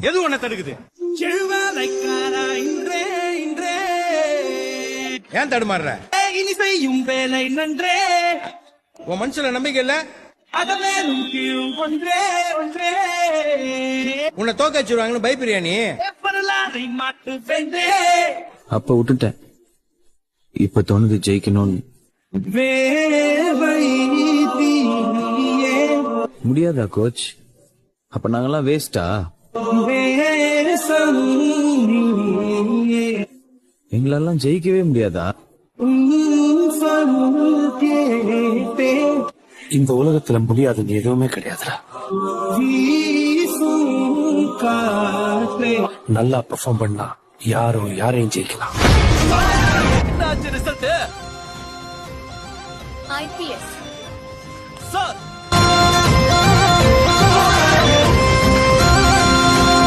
எது உன்னை தடுக்குது? ஏன் தடுமாறுற? இனி செய்யும் வேலை நன்றே, உன் மனசுல நம்பிக்கை இல்ல? அதமேலும் கீழும் ஒன்றே ஒன்றே, உன்னை தோக்க வச்சிருவாங்கன்னு பயப்படுறியா நீ? வரலாறை மாட்டு வென்றே. அப்ப விட்டுட்டேன், இப்ப தோணுது ஜெயிக்கணும்னு. வேவை தீயே முடியாதா கோச்? அப்ப நாங்கெல்லாம் வேஸ்டா? வேசம் நீயே, எங்களெல்லாம் ஜெயிக்கவே முடியாதா? உன் சொல் கேட்டே இந்த உலகத்துல முடியாதுன்னு எதுவுமே கிடையாதுடா. வீசும் காற்றே. நல்லா பெர்ஃபார்ம் பண்ணா யாரையும் ஜெயிக்கலாம். IPS. சார்